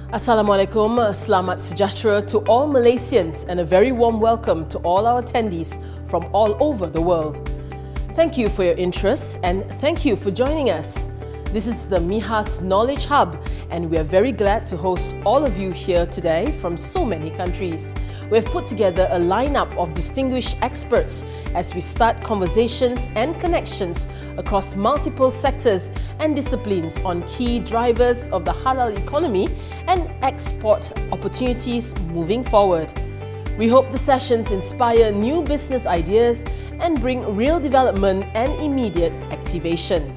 Assalamualaikum, selamat sejahtera to all Malaysians and a very warm welcome to all our attendees from all over the world. Thank you for your interest and thank you for joining us. This is the MIHAS Knowledge Hub and we are very glad to host all of you here today from so many countries. We have put together a lineup of distinguished experts as we start conversations and connections across multiple sectors and disciplines on key drivers of the halal economy and export opportunities moving forward. We hope the sessions inspire new business ideas and bring real development and immediate activation.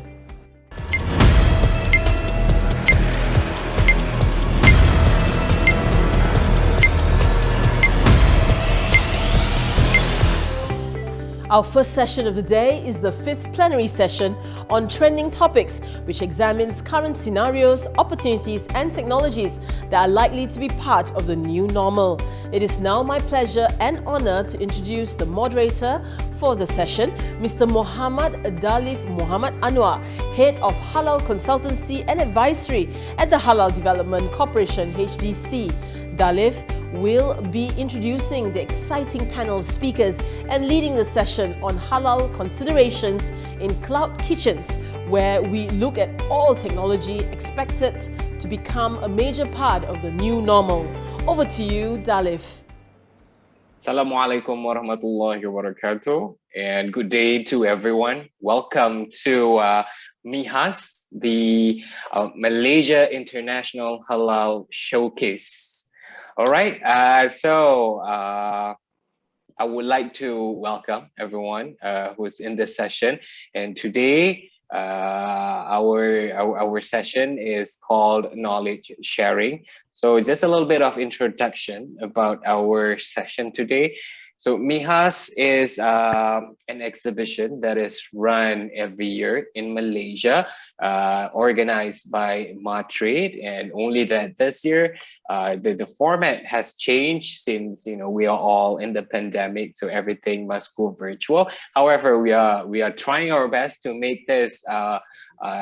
Our first session of the day is the 5th plenary session on trending topics, which examines current scenarios, opportunities and technologies that are likely to be part of the new normal. It is now my pleasure and honour to introduce the moderator for the session, Mr. Dhaliff Anuar, Head of Halal Consultancy and Advisory at the Halal Development Corporation (HDC). Dhaliff will be introducing the exciting panel of speakers and leading the session on halal considerations in cloud kitchens, where we look at all technology expected to become a major part of the new normal. Over to you, Dhaliff. Assalamualaikum warahmatullahi wabarakatuh, and good day to everyone. Welcome to MIHAS, the Malaysia International Halal Showcase. All right, so I would like to welcome everyone who's in this session, and today our session is called Knowledge Sharing. So just a little bit of introduction about our session today. So MIHAS is an exhibition that is run every year in Malaysia, organized by Trade, and only that this year the format has changed since we are all in the pandemic, so everything must go virtual. However, we are trying our best to make this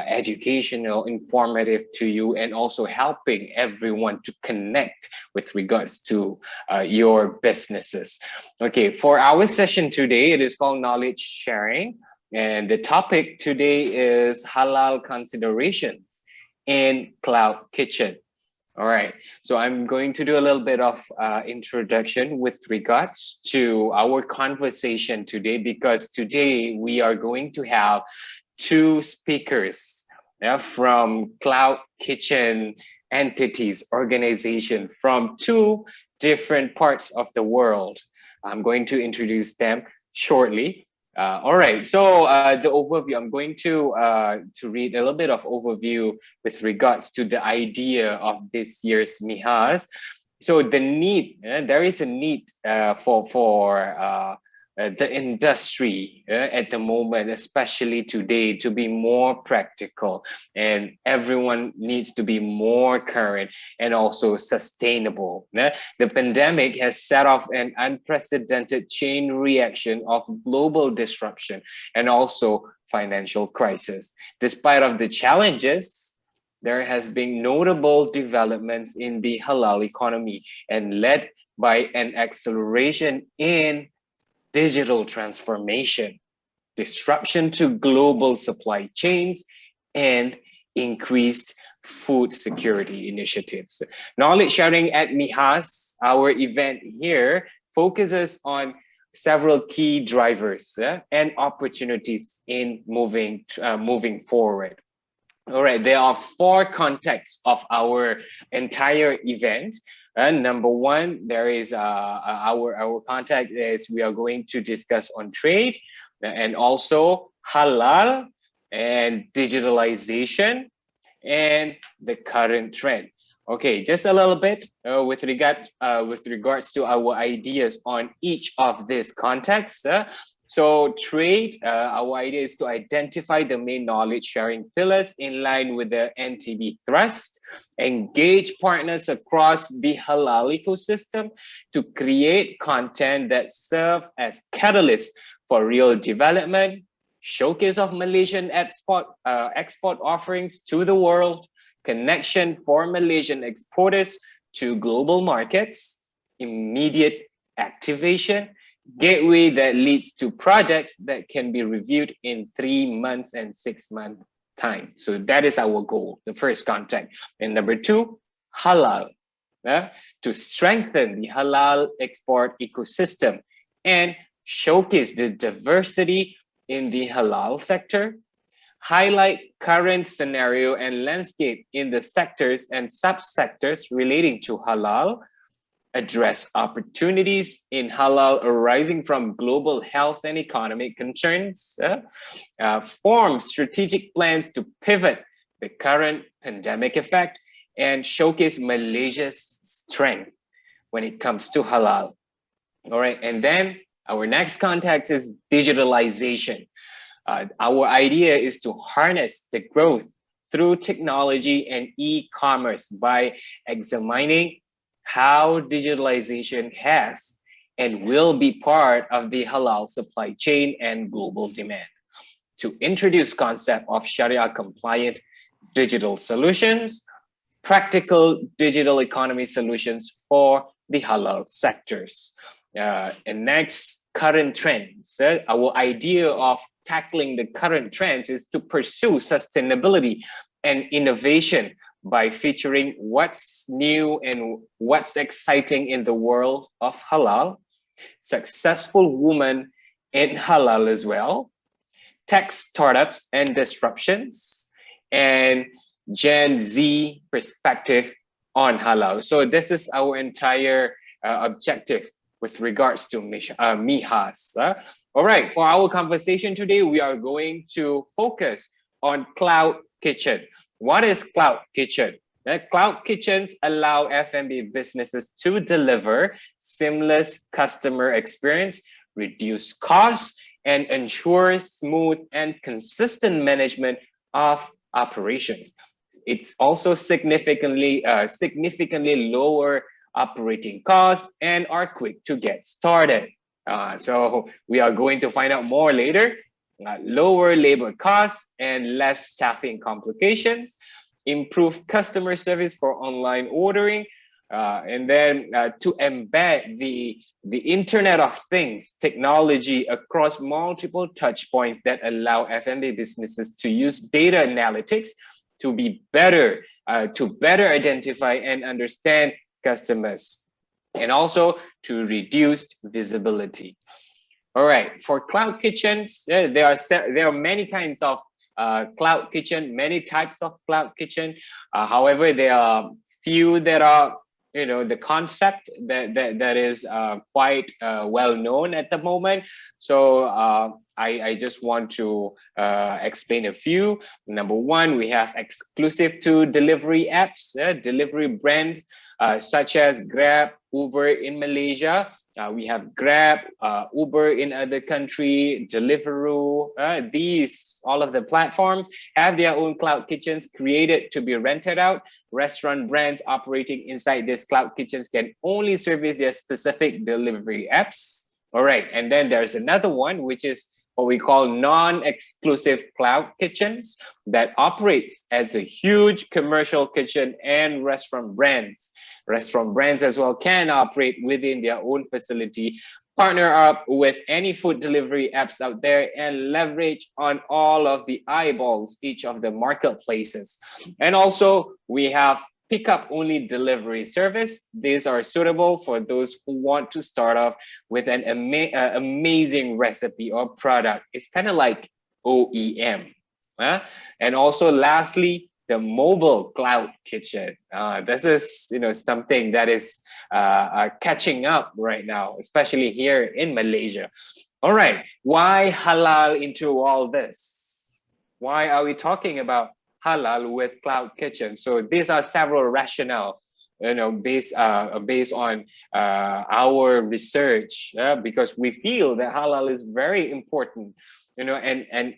educational, informative to you, and also helping everyone to connect with regards to your businesses. Okay, for our session today, it is called Knowledge Sharing, and the topic today is halal considerations in cloud kitchen. All right, so I'm going to do a little bit of introduction with regards to our conversation today, because today we are going to have two speakers from cloud kitchen entities, organization from two different parts of the world. I'm going to introduce them shortly. All right, so the overview, I'm going to read a little bit of overview with regards to the idea of this year's MIHAS. So the need, there is a need for the industry at the moment, especially today, to be more practical, and everyone needs to be more current and also sustainable. The pandemic has set off an unprecedented chain reaction of global disruption and also financial crisis. Despite of the challenges, there has been notable developments in the halal economy, and led by an acceleration in digital transformation, disruption to global supply chains, and increased food security initiatives. Knowledge sharing at MIHAS, our event here, focuses on several key drivers and opportunities in moving forward. All right, there are four contexts of our entire event. Number one, there is our contact is we are going to discuss on trade and also halal and digitalization and the current trend. Okay, just a little bit with regards to our ideas on each of these contexts. So trade, our idea is to identify the main knowledge sharing pillars in line with the NTB thrust, engage partners across the halal ecosystem to create content that serves as catalyst for real development, showcase of Malaysian export offerings to the world, connection for Malaysian exporters to global markets, immediate activation, gateway that leads to projects that can be reviewed in 3 months and 6 month time. So that is our goal, the first contact. And number 2, halal, to strengthen the halal export ecosystem and showcase the diversity in the halal sector, highlight current scenario and landscape in the sectors and subsectors relating to halal, address opportunities in halal arising from global health and economic concerns, form strategic plans to pivot the current pandemic effect, and showcase Malaysia's strength when it comes to halal. All right, and then our next context is digitalization. Our idea is to harness the growth through technology and e-commerce by examining how digitalization has and will be part of the halal supply chain and global demand. To introduce concept of Sharia compliant digital solutions, practical digital economy solutions for the halal sectors. And next, current trends. Our idea of tackling the current trends is to pursue sustainability and innovation by featuring what's new and what's exciting in the world of halal, successful women in halal as well, tech startups and disruptions, and Gen Z perspective on halal. So this is our entire objective with regards to MIHAS. All right, for our conversation today, we are going to focus on cloud kitchen. What is cloud kitchen? Cloud kitchens allow F&B businesses to deliver seamless customer experience, reduce costs, and ensure smooth and consistent management of operations. It's also significantly lower operating costs and are quick to get started. So we are going to find out more later. Lower labor costs and less staffing complications, improve customer service for online ordering, and then to embed the Internet of Things technology across multiple touch points that allow F&B businesses to use data analytics to be better, to better identify and understand customers, and also to reduce visibility. All right, for cloud kitchens, there are many kinds of cloud kitchen, many types of cloud kitchen. However, there are few that are, the concept that is quite well known at the moment. So I just want to explain a few. Number one, we have exclusive to delivery apps, delivery brands such as Grab, Uber in Malaysia. We have Grab, Uber in other country, Deliveroo. All of the platforms have their own cloud kitchens created to be rented out. Restaurant brands operating inside these cloud kitchens can only service their specific delivery apps. All right, and then there's another one, which is what we call non-exclusive cloud kitchens that operates as a huge commercial kitchen and restaurant brands. Restaurant brands as well can operate within their own facility, partner up with any food delivery apps out there, and leverage on all of the eyeballs, each of the marketplaces. And also we have pickup only delivery service. These are suitable for those who want to start off with an amazing recipe or product. It's kind of like OEM. And also lastly, the mobile cloud kitchen. This is something that is catching up right now, especially here in Malaysia. All right, why halal into all this? Why are we talking about halal with cloud kitchen? So these are several rationale, based on our research, because we feel that halal is very important, and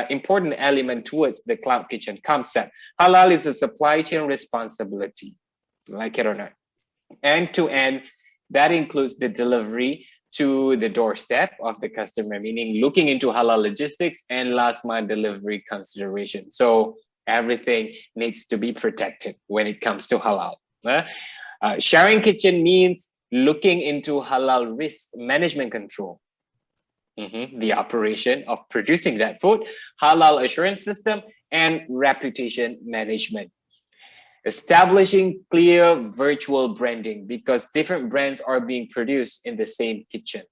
important element towards the cloud kitchen concept. Halal is a supply chain responsibility, like it or not, end to end. That includes the delivery to the doorstep of the customer, meaning looking into halal logistics and last mile delivery consideration. So Everything needs to be protected when it comes to halal. Sharing kitchen means looking into halal risk management control, the operation of producing that food, halal assurance system, and reputation management. Establishing clear virtual branding because different brands are being produced in the same kitchen.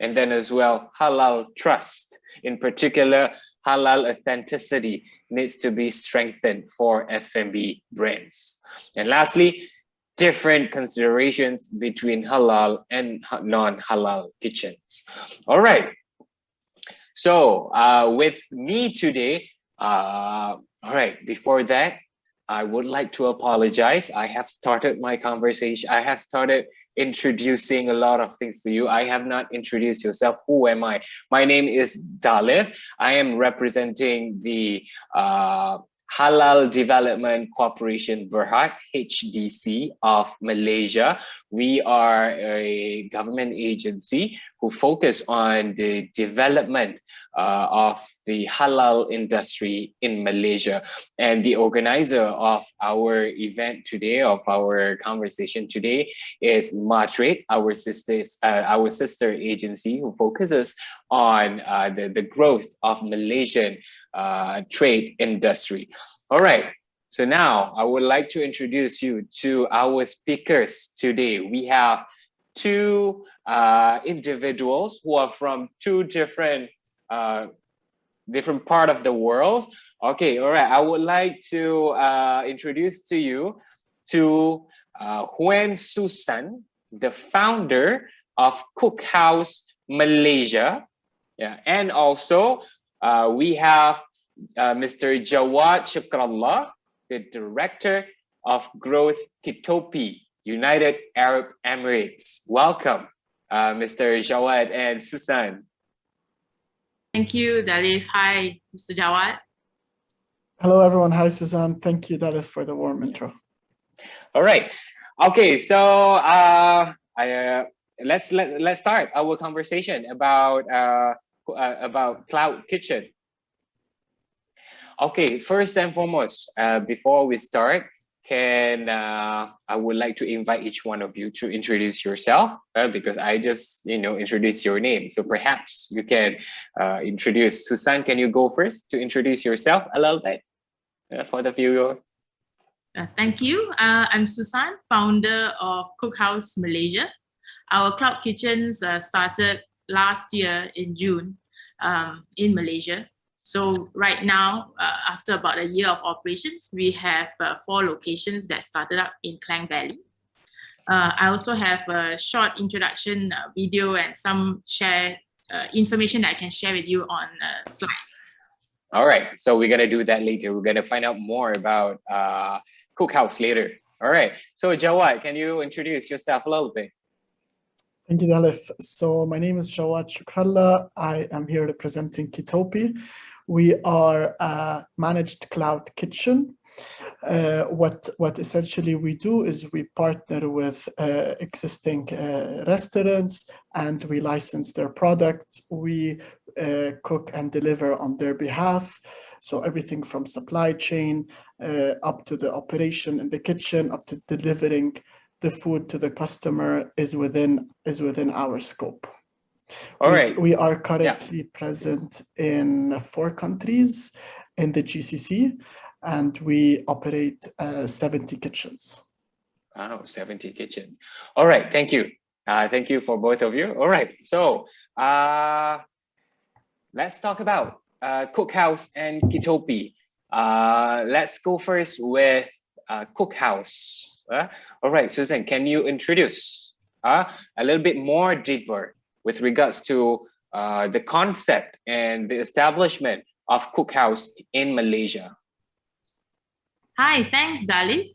And then as well, halal trust, in particular, halal authenticity needs to be strengthened for F&B brands. And lastly, different considerations between halal and non-halal kitchens. All right. So with me today, all right, before that, I would like to apologize. I have started my conversation. I have started introducing a lot of things to you. I have not introduced yourself. Who am I? My name is Dhaliff. I am representing the Halal Development Corporation Berhad, HDC of Malaysia. We are a government agency who focus on the development of the halal industry in Malaysia. And the organizer of our event today, of our conversation today, is Matrade, our sister agency who focuses on the growth of Malaysian trade industry. All right. So now I would like to introduce you to our speakers today. We have two individuals who are from two different part of the world. Okay, all right. I would like to introduce to you to Huen Su San, the founder of COOKHOUSE Malaysia. Yeah, and also we have Mr. Jawad Chukrallah, the director of growth KITOPI, United Arab Emirates. Welcome, Mr. Jawad and Susan. Thank you, Dhaliff. Hi, Mr. Jawad. Hello, everyone. Hi, Suzanne. Thank you, Dhaliff, for the warm intro. All right. Okay, so let's start our conversation about cloud kitchen. Okay, first and foremost, before we start, I would like to invite each one of you to introduce yourself because I just introduced your name. So perhaps you can introduce. Susan, can you go first to introduce yourself a little bit for the viewer? Thank you. I'm Susan, founder of COOKHOUSE Malaysia. Our cloud kitchens started last year in June in Malaysia. So right now, after about a year of operations, we have 4 locations that started up in Klang Valley. I also have a short introduction video and some information that I can share with you on slides. All right, so we're gonna do that later. We're gonna find out more about COOKHOUSE later. All right, so Jawad, can you introduce yourself a little bit? Thank you, Dhaliff. So my name is Jawad Chukrallah. I am here representing KITOPI. We are a managed cloud kitchen. What essentially we do is we partner with existing restaurants and we license their products. We cook and deliver on their behalf. So everything from supply chain up to the operation in the kitchen, up to delivering the food to the customer is within our scope. All right. We are currently present in 4 countries in the GCC, and we operate 70 kitchens. Wow, 70 kitchens. All right, thank you. Thank you for both of you. All right, so let's talk about COOKHOUSE and KITOPI. Let's go first with COOKHOUSE. All right, Susan, can you introduce a little bit more deeper with regards to the concept and the establishment of COOKHOUSE in Malaysia? Hi, thanks, Dhaliff.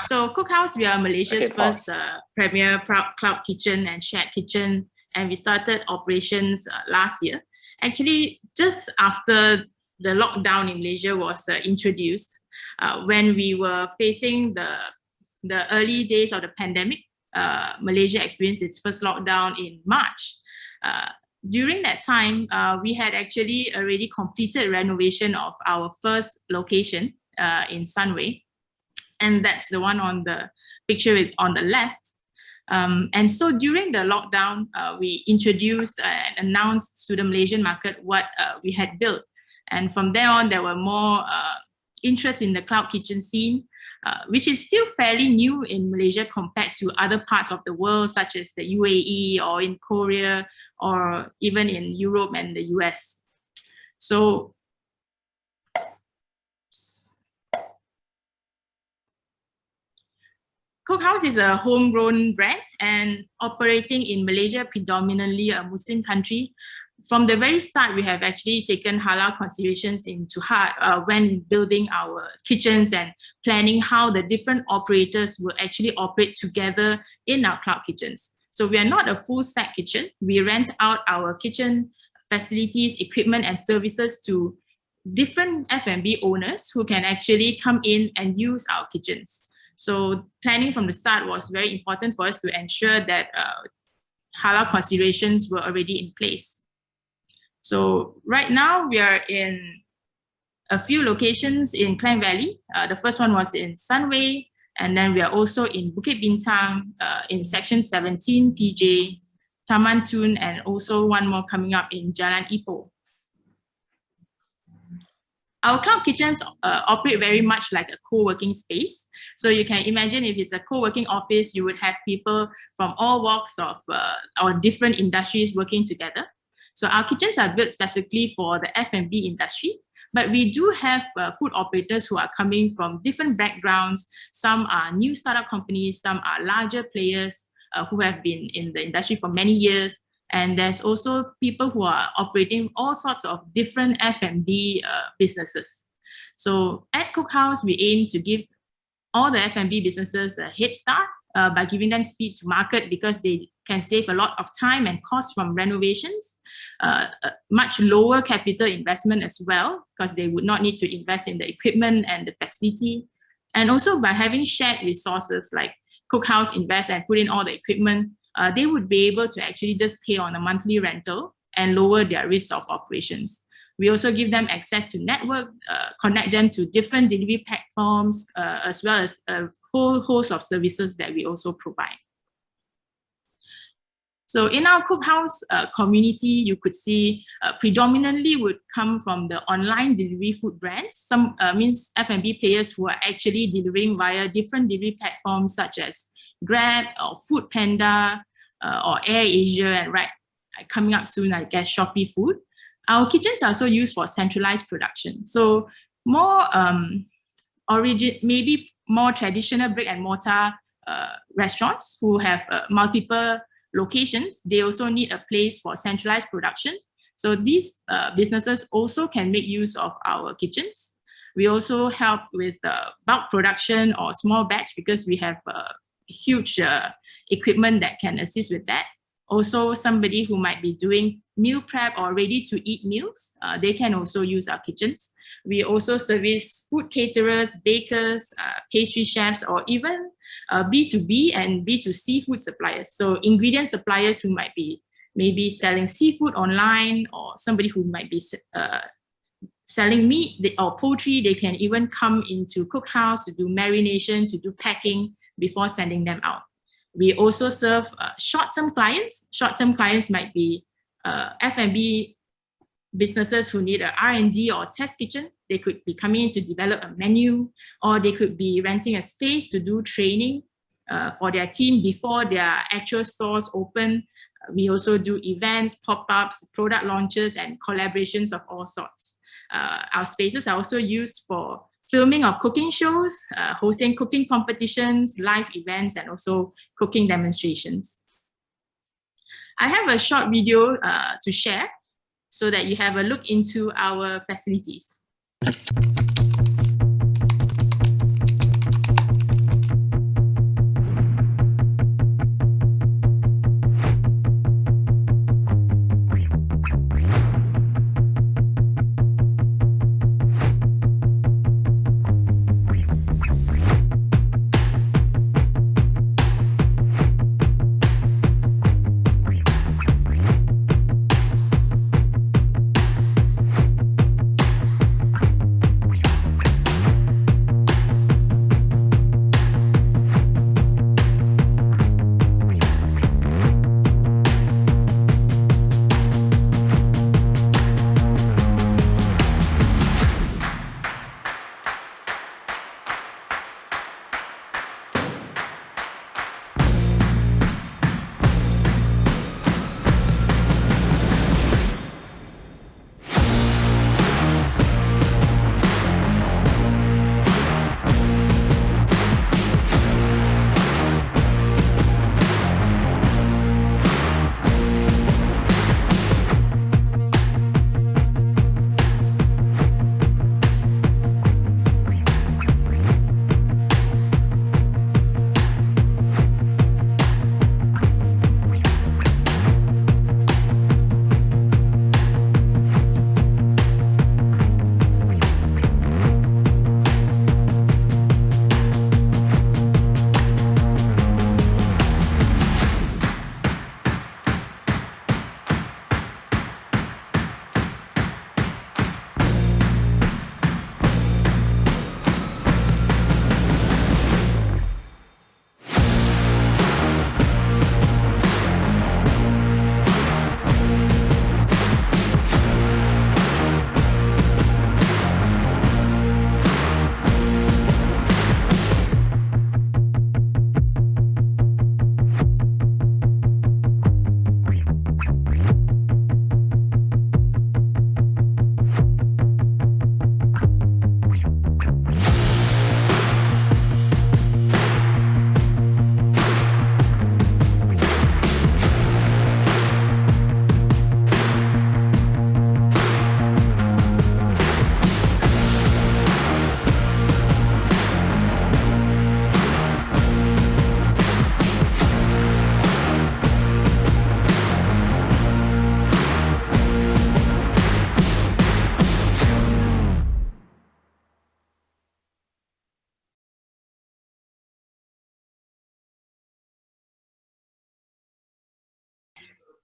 So COOKHOUSE, we are Malaysia's first premier cloud kitchen and shared kitchen, and we started operations last year. Actually, just after the lockdown in Malaysia was introduced, when we were facing the early days of the pandemic, Malaysia experienced its first lockdown in March. during that time, we had actually already completed renovation of our first location in Sunway. And that's the one on the picture on the left. And so during the lockdown, we introduced and announced to the Malaysian market what we had built. And from there on, there were more interest in the cloud kitchen scene, which is still fairly new in Malaysia compared to other parts of the world, such as the UAE or in Korea, or even in Europe and the US. So COOKHOUSE is a homegrown brand and operating in Malaysia, predominantly a Muslim country. From the very start, we have actually taken halal considerations into heart when building our kitchens and planning how the different operators will actually operate together in our cloud kitchens. So we are not a full stack kitchen. We rent out our kitchen facilities, equipment, and services to different F&B owners who can actually come in and use our kitchens. So planning from the start was very important for us to ensure that halal considerations were already in place. So right now we are in a few locations in Klang Valley. The first one was in Sunway, and then we are also in Bukit Bintang, in section 17 PJ, Taman Tun, and also one more coming up in Jalan Ipoh. Our cloud kitchens operate very much like a co-working space. So you can imagine if it's a co-working office, you would have people from all walks of or different industries working together. So our kitchens are built specifically for the F&B industry, but we do have food operators who are coming from different backgrounds. Some are new startup companies, some are larger players who have been in the industry for many years. And there's also people who are operating all sorts of different F&B businesses. So at COOKHOUSE, we aim to give all the F&B businesses a head start by giving them speed to market, because they can save a lot of time and cost from renovations, much lower capital investment as well, because they would not need to invest in the equipment and the facility. And also by having shared resources, like COOKHOUSE invest and put in all the equipment, they would be able to actually just pay on a monthly rental and lower their risk of operations. We also give them access to network, connect them to different delivery platforms, as well as a whole host of services that we also provide. So in our COOKHOUSE community, you could see predominantly would come from the online delivery food brands. Some means F&B players who are actually delivering via different delivery platforms such as Grab or Food Panda or AirAsia, and right, coming up soon, I guess, Shopee Food. Our kitchens are also used for centralized production. So more maybe more traditional brick and mortar restaurants who have multiple locations, they also need a place for centralized production. So these businesses also can make use of our kitchens. We also help with bulk production or small batch, because we have huge equipment that can assist with that. Also, somebody who might be doing meal prep or ready-to-eat meals, they can also use our kitchens. We also service food caterers, bakers, pastry chefs, or even B2B and B2C food suppliers. So ingredient suppliers who might be maybe selling seafood online, or somebody who might be selling meat or poultry, they can even come into COOKHOUSE to do marination, to do packing before sending them out. We also serve short-term clients. Short-term clients might be F&B businesses who need an R&D or test kitchen. They could be coming in to develop a menu, or they could be renting a space to do training for their team before their actual stores open. We also do events, pop-ups, product launches, and collaborations of all sorts. Our spaces are also used for filming of cooking shows, hosting cooking competitions, live events, and also cooking demonstrations. I have a short video to share so that you have a look into our facilities.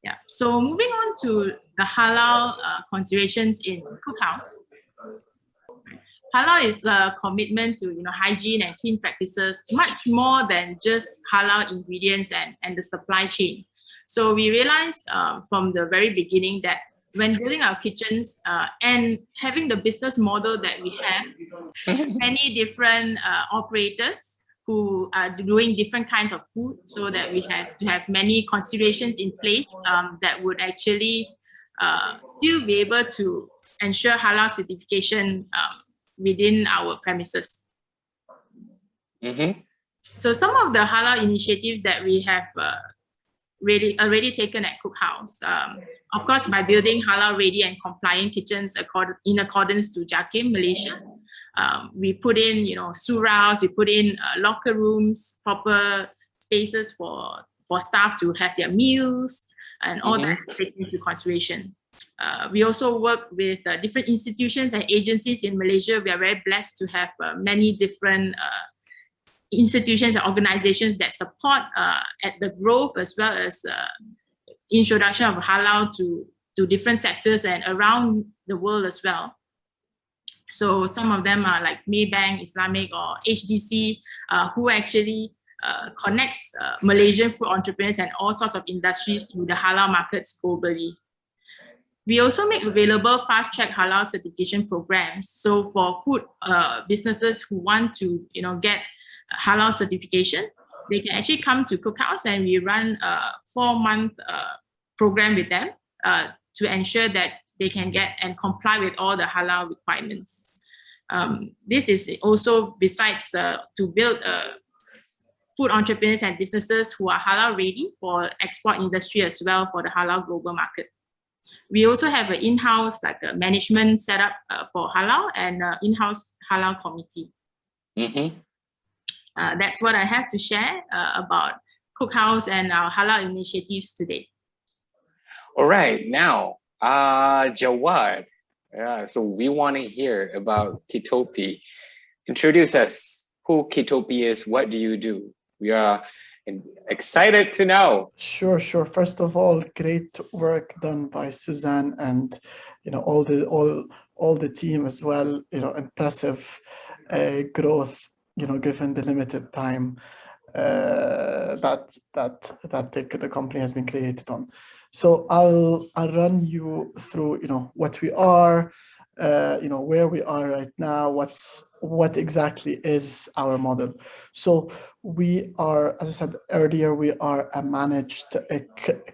Yeah. So moving on to the halal considerations in Cookhouse. Halal is a commitment to hygiene and clean practices, much more than just halal ingredients and the supply chain. So we realized from the very beginning that when building our kitchens and having the business model that we have, many different operators who are doing different kinds of food, so that we have to have many considerations in place that would actually still be able to ensure halal certification within our premises. So some of the halal initiatives that we have already taken at Cookhouse, of course, by building halal ready and compliant kitchens in accordance to JAKIM Malaysia. We put in, surahs, we put in locker rooms, proper spaces for staff to have their meals, and all that taken into consideration. We also work with different institutions and agencies in Malaysia. We are very blessed to have many different institutions and organizations that support at the growth as well as introduction of halal to different sectors and around the world as well. So some of them are like Maybank Islamic or HDC, who actually connects Malaysian food entrepreneurs and all sorts of industries to the halal markets globally. We also make available fast-track halal certification programs. So for food businesses who want to, get halal certification, they can actually come to Cookhouse, and we run a 4-month program with them to ensure that they can get and comply with all the halal requirements. This is also besides to build food entrepreneurs and businesses who are halal ready for export industry as well for the halal global market. We also have an in-house management setup for halal and in-house halal committee. That's what I have to share about Cookhouse and our halal initiatives today. All right, now, Jawad, so we want to hear about KITOPI. Introduce us, who KITOPI is, what do you do? We are excited to know. Sure. First of all, great work done by Suzanne and all the team as well. Impressive growth. Given the limited time that the company has been created on. So I'll run you through what we are, where we are right now, what exactly is our model. So we are, as I said earlier, we are a managed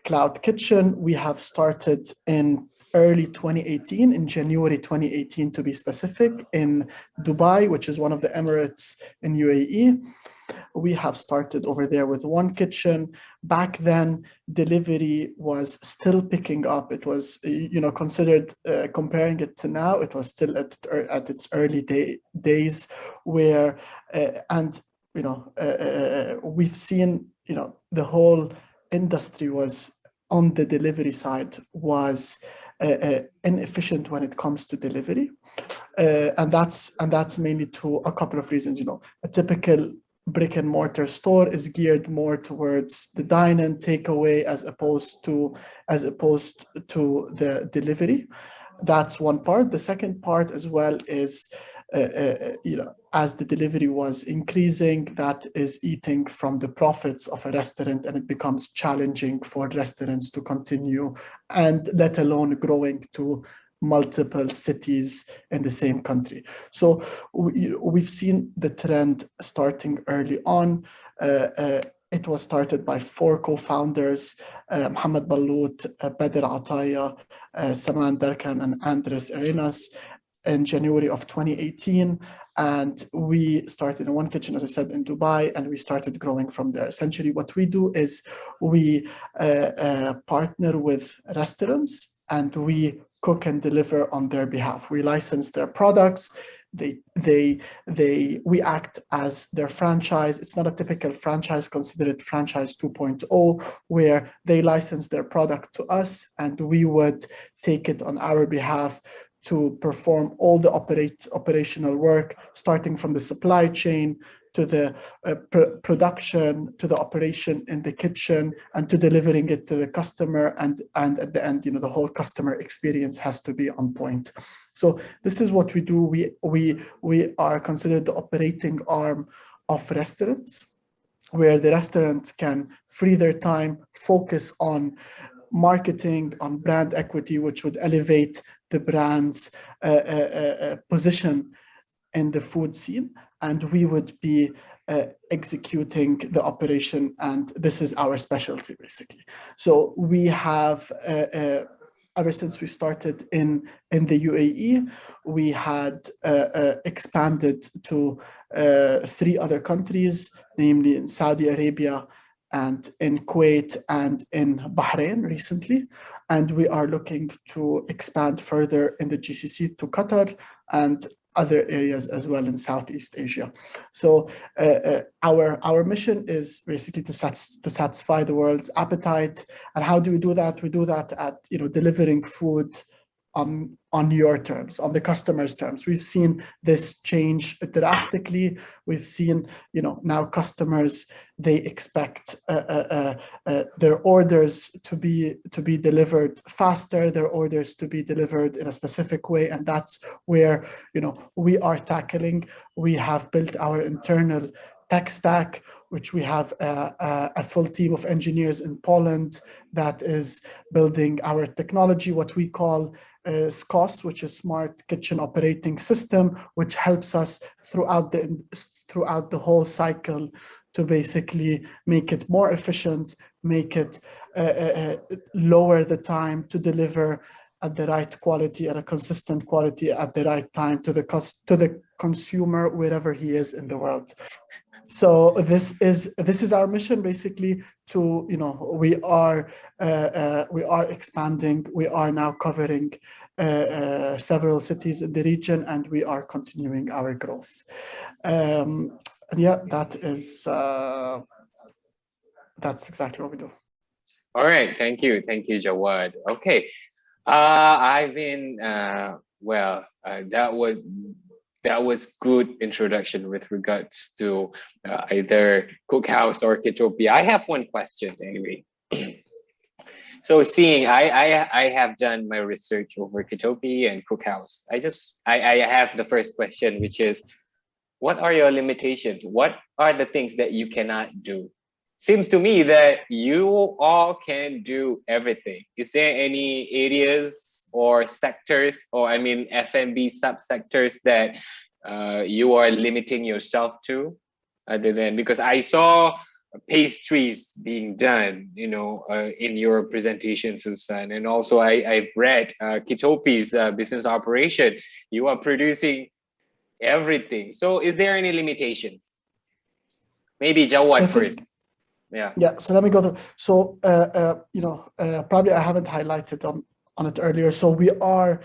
cloud kitchen. We have started in early 2018, in January 2018 to be specific, in Dubai, which is one of the Emirates in UAE. We have started over there with one kitchen. Back then, delivery was still picking up. It was, considered, comparing it to now, it was still at its early days where, we've seen, the whole industry was on the delivery side was inefficient when it comes to delivery. And that's mainly to a couple of reasons. A typical brick and mortar store is geared more towards the dine-in takeaway as opposed to the delivery. That's one part. The second part as well is as the delivery was increasing, that is eating from the profits of a restaurant, and it becomes challenging for restaurants to continue, and let alone growing to multiple cities in the same country. So we've seen the trend starting early on. It was started by 4 co-founders, Mohammed Balut, Badr Ataya, Saman Darkan, and Andres Arenas, in January of 2018. And we started in one kitchen, as I said, in Dubai, and we started growing from there. Essentially, what we do is we partner with restaurants and we cook and deliver on their behalf. We license their products. We act as their franchise. It's not a typical franchise, consider it franchise 2.0, where they license their product to us and we would take it on our behalf to perform all the operational work, starting from the supply chain to the production, to the operation in the kitchen, and to delivering it to the customer. And at the end, the whole customer experience has to be on point. So this is what we do. We are considered the operating arm of restaurants, where the restaurants can free their time, focus on marketing, on brand equity, which would elevate the brand's position in the food scene, and we would be executing the operation, and this is our specialty basically. So we have ever since we started in the UAE, we had expanded to 3 other countries, namely in Saudi Arabia and in Kuwait and in Bahrain recently. And we are looking to expand further in the GCC to Qatar and other areas as well in Southeast Asia. So our mission is basically to satisfy the world's appetite. And how do we do that? We do that at delivering food on your terms, on the customer's terms. We've seen this change drastically. We've seen, now customers, they expect their orders to be delivered faster, their orders to be delivered in a specific way, and that's where we are tackling. We have built our internal tech stack, which we have a full team of engineers in Poland that is building our technology, what we call SCOS, which is Smart Kitchen Operating System, which helps us throughout the whole cycle to basically make it more efficient, make it lower the time to deliver at the right quality, at a consistent quality, at the right time to the consumer wherever he is in the world. So this is our mission basically. To we are expanding. We are now covering several cities in the region, and we are continuing our growth. And yeah, that's exactly what we do. All right, thank you, Jawad. Okay, I've been that was good introduction with regards to either Cookhouse or KITOPI. I have one question anyway. So seeing I have done my research over KITOPI and Cookhouse. I have the first question, which is, what are your limitations? What are the things that you cannot do? Seems to me that you all can do everything. Is there any areas or sectors, or F&B subsectors that you are limiting yourself to, other than, because I saw pastries being done, in your presentation, Susan, and also I've read KITOPI's business operation. You are producing everything. So is there any limitations? Maybe Jawad first. Yeah, so let me go through. So probably I haven't highlighted on it earlier. So we are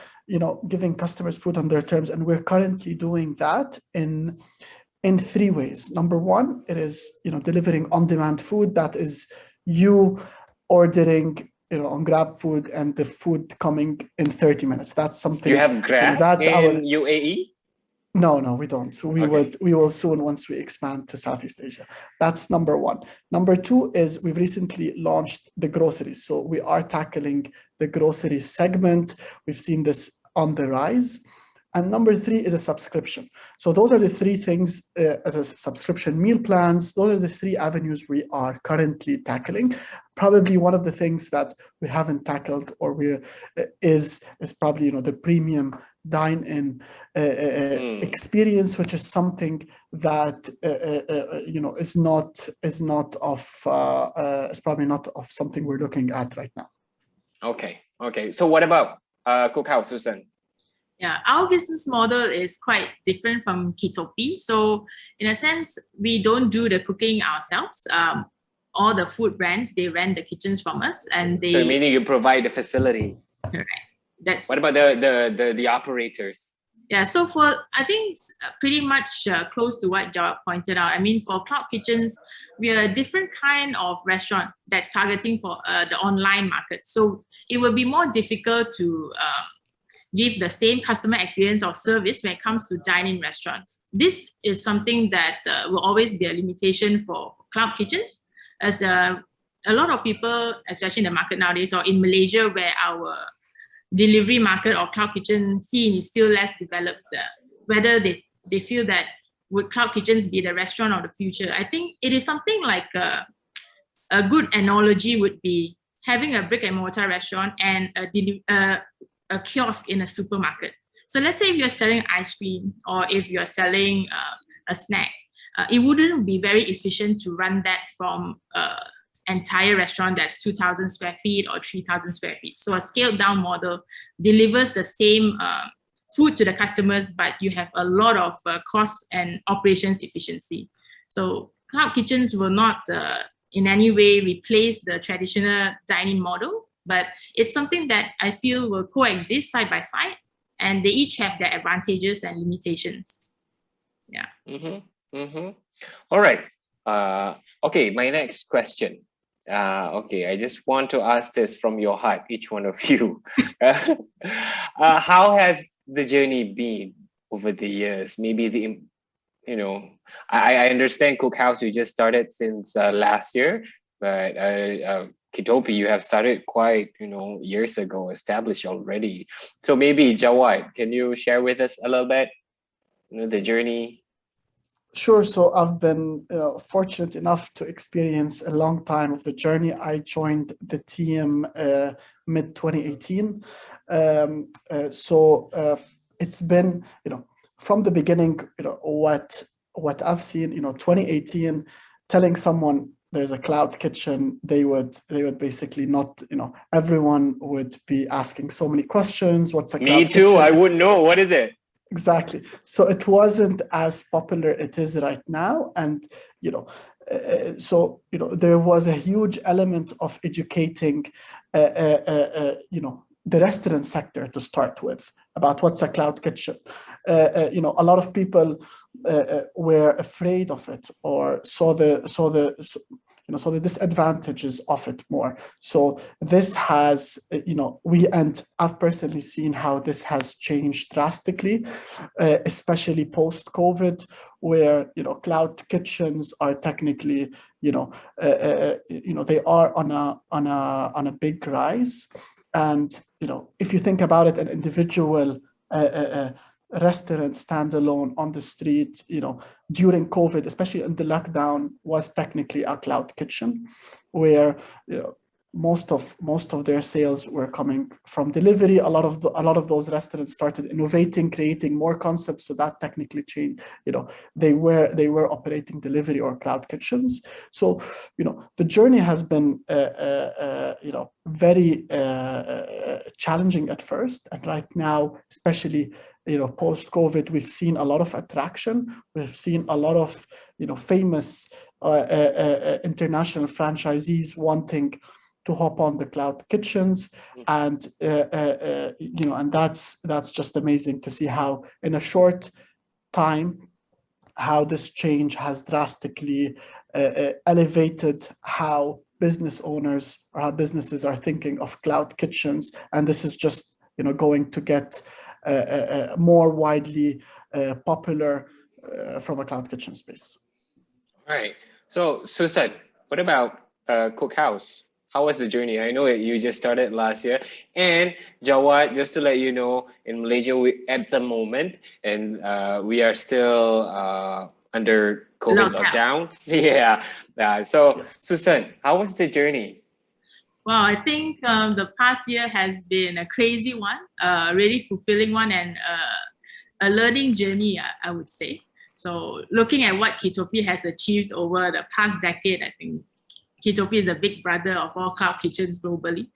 giving customers food on their terms, and we're currently doing that in 3 ways. Number one, it is delivering on-demand food. That is you ordering on Grab Food and the food coming in 30 minutes. That's something you have Grab that's in UAE. No, we don't. So we will soon, once we expand to Southeast Asia. That's number one. Number two is we've recently launched the groceries. So we are tackling the grocery segment. We've seen this on the rise. And number three is a subscription. So those are the 3 things as a subscription meal plans. Those are the 3 avenues we are currently tackling. Probably one of the things that we haven't tackled is probably the premium dine-in experience, which is something that is probably not of something we're looking at right now. Okay. So what about Cookhouse, Susan? Yeah, our business model is quite different from KITOPI. So in a sense, we don't do the cooking ourselves. All the food brands, they rent the kitchens from us, and they. So meaning you provide the facility. Correct. What about the operators? Yeah, so I think it's pretty much close to what Jawad pointed out. For cloud kitchens, we are a different kind of restaurant that's targeting for the online market. So it will be more difficult to give the same customer experience or service when it comes to dine-in restaurants. This is something that will always be a limitation for cloud kitchens, as a lot of people, especially in the market nowadays or in Malaysia, where our delivery market or cloud kitchen scene is still less developed, whether they feel that would cloud kitchens be the restaurant of the future. I think it is something like a good analogy would be having a brick and mortar restaurant and a kiosk in a supermarket. So let's say if you're selling ice cream or if you're selling a snack, it wouldn't be very efficient to run that from entire restaurant that's 2,000 square feet or 3,000 square feet. So a scaled down model delivers the same food to the customers, but you have a lot of cost and operations efficiency. So cloud kitchens will not in any way replace the traditional dining model, but it's something that I feel will coexist side by side, and they each have their advantages and limitations. Yeah. All right. Okay, my next question. Okay, I just want to ask this from your heart, each one of you. How has the journey been over the years? Maybe I understand COOKHOUSE, you just started since last year, but KITOPI, you have started quite, years ago, established already. So maybe Jawad, can you share with us a little bit, the journey? Sure. So I've been fortunate enough to experience a long time of the journey. I joined the team mid 2018. It's been, from the beginning, what I've seen, 2018, telling someone there's a cloud kitchen, they would basically not, everyone would be asking so many questions. What's a cloud kitchen? Me too. I wouldn't know. What is it? Exactly. So it wasn't as popular it is right now. And, there was a huge element of educating, the restaurant sector to start with about what's a cloud kitchen. A lot of people were afraid of it or saw the disadvantages of it more. So this has, I've personally seen how this has changed drastically, especially post-COVID, where, cloud kitchens are technically, they are on a big rise. And, if you think about it, an individual restaurant standalone on the street, during COVID, especially in the lockdown, was technically a cloud kitchen, where most of their sales were coming from delivery. A lot of those restaurants started innovating, creating more concepts, so that technically changed. They were operating delivery or cloud kitchens. So the journey has been very challenging at first, and right now, especially post-COVID, we've seen a lot of attraction. We've seen a lot of famous international franchisees wanting to hop on the cloud kitchens, and and that's just amazing to see how in a short time how this change has drastically elevated how business owners or how businesses are thinking of cloud kitchens, and this is just going to get more widely popular from a cloud kitchen space. All right. So Susan, what about COOKHOUSE? How was the journey? I know that you just started last year. And Jawad, just to let you know, in Malaysia, at the moment, and we are still under COVID lockdown. Yeah. So yes. Susan, how was the journey? Well, I think the past year has been a crazy one, really fulfilling one, and a learning journey, I would say. So looking at what KITOPI has achieved over the past decade, I think KITOPI is a big brother of all cloud kitchens globally.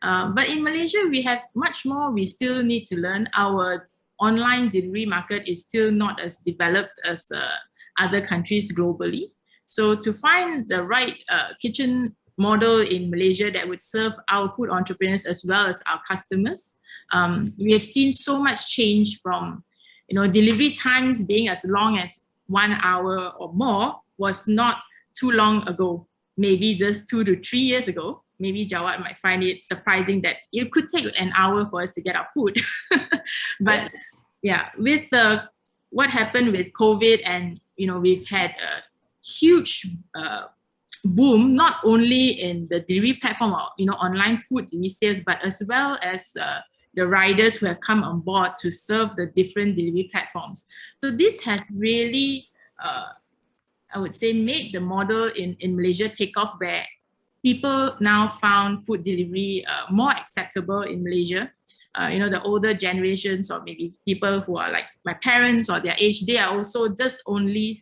But in Malaysia, we have much more we still need to learn. Our online delivery market is still not as developed as other countries globally. So to find the right kitchen model in Malaysia that would serve our food entrepreneurs as well as our customers, we have seen so much change from delivery times being as long as 1 hour or more was not too long ago. Maybe just 2 to 3 years ago, maybe Jawad might find it surprising that it could take an hour for us to get our food. But yeah, with what happened with COVID, and we've had a huge boom, not only in the delivery platform or online food delivery sales, but as well as the riders who have come on board to serve the different delivery platforms. So this has really, I would say, made the model in Malaysia take off, where people now found food delivery more acceptable in Malaysia. The older generations, or maybe people who are like my parents or their age, they are also just only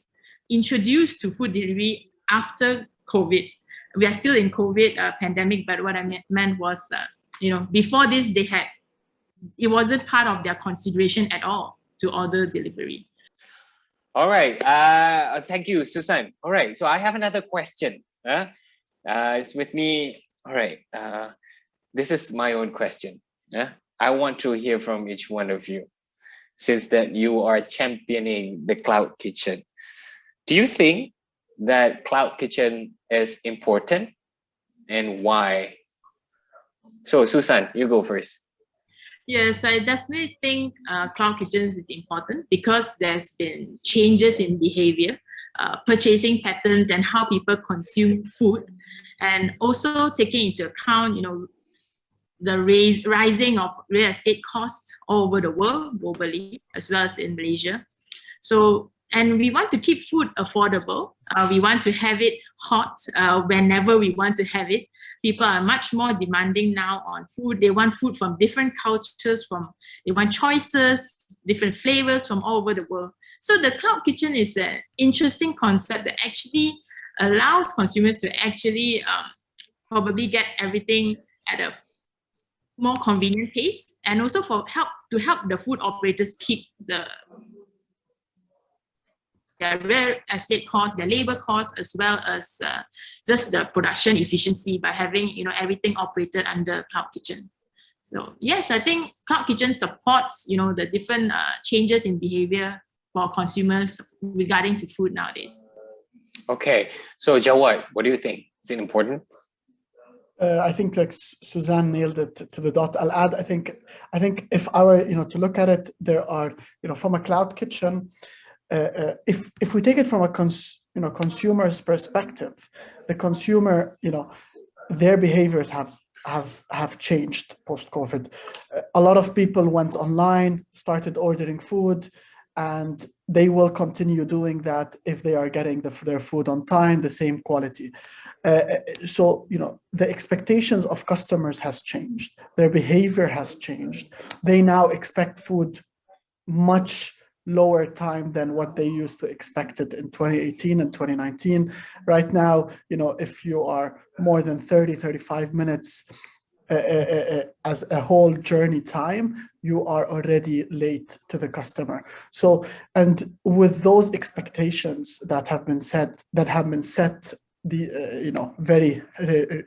introduced to food delivery after COVID. We are still in COVID pandemic, but what I meant was, before this, it wasn't part of their consideration at all to order delivery. All right. Thank you, Susan. All right. So I have another question. It's with me. All right. This is my own question. I want to hear from each one of you, since that you are championing the cloud kitchen. Do you think that cloud kitchen is important, and why? So Susan, you go first. Yes, I definitely think cloud kitchens is important because there's been changes in behavior, purchasing patterns, and how people consume food, and also taking into account, the rising of real estate costs all over the world, globally, as well as in Malaysia. So, and we want to keep food affordable. We want to have it hot whenever we want to have it. People are much more demanding now on food. They want food from different cultures, they want choices, different flavors from all over the world. So the cloud kitchen is an interesting concept that actually allows consumers to actually probably get everything at a more convenient pace, and also to help the food operators keep their real estate costs, their labor costs, as well as just the production efficiency by having everything operated under cloud kitchen. So yes, I think cloud kitchen supports the different changes in behavior for consumers regarding to food nowadays. Okay, so Jawad, what do you think? Is it important? I think like Suzanne nailed it to the dot. I'll add, I think if I were, to look at it, there are, from a cloud kitchen, if we take it from a consumer's perspective, the consumer, their behaviors have changed post-COVID. A lot of people went online, started ordering food, and they will continue doing that if they are getting their food on time, the same quality. So, the expectations of customers has changed. Their behavior has changed. They now expect food much lower time than what they used to expect it in 2018 and 2019. Right now, if you are more than 35 minutes as a whole journey time, you are already late to the customer. So, and with those expectations that have been set very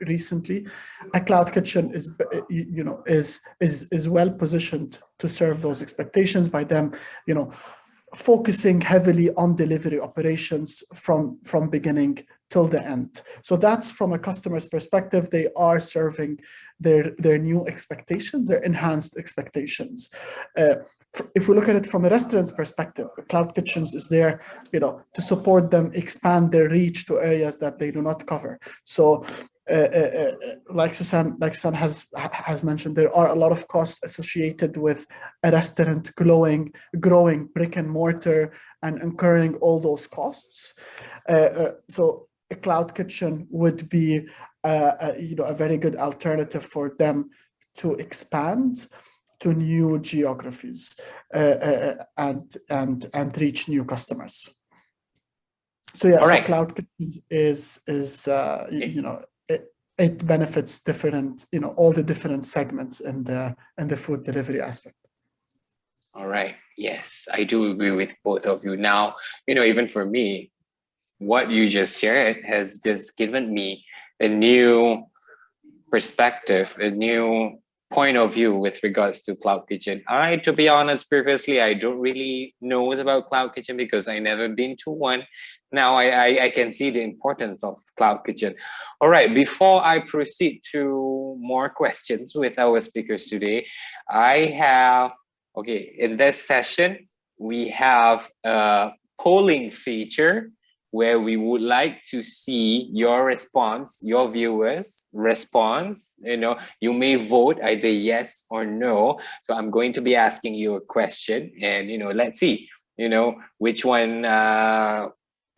recently, a cloud kitchen is well positioned to serve those expectations by them, focusing heavily on delivery operations from beginning till the end. So that's from a customer's perspective. They are serving their new expectations, their enhanced expectations. If we look at it from a restaurant's perspective, cloud kitchens is there, to support them expand their reach to areas that they do not cover. So like Susan has mentioned, there are a lot of costs associated with a restaurant growing brick and mortar and incurring all those costs. So a cloud kitchen would be a very good alternative for them to expand to new geographies and reach new customers. So yeah, so cloud kitchen is it benefits different, all the different segments in the food delivery aspect. All right. Yes, I do agree with both of you. Now, even for me, what you just shared has just given me a new perspective, a new point of view with regards to cloud kitchen. To be honest, previously I don't really know about cloud kitchen because I never been to one. Now I can see the importance of cloud kitchen. All right, before I proceed to more questions with our speakers today, in this session, we have a polling feature where we would like to see your response, your viewers' response. You may vote either yes or no. So I'm going to be asking you a question, and let's see, which one,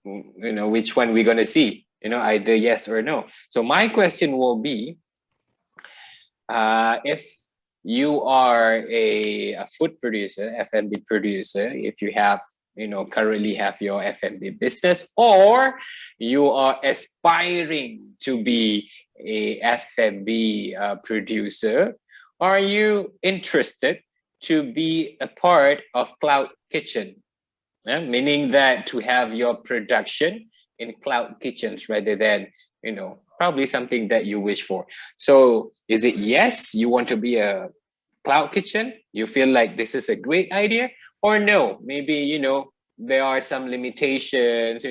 which one we're gonna see. Either yes or no. So my question will be, if you are a food producer, F&B producer, if you have currently have your F&B business, or you are aspiring to be a F&B producer, are you interested to be a part of cloud kitchen? Meaning that to have your production in cloud kitchens rather than, probably something that you wish for. So is it yes, you want to be a cloud kitchen? You feel like this is a great idea? Or no, maybe, there are some limitations,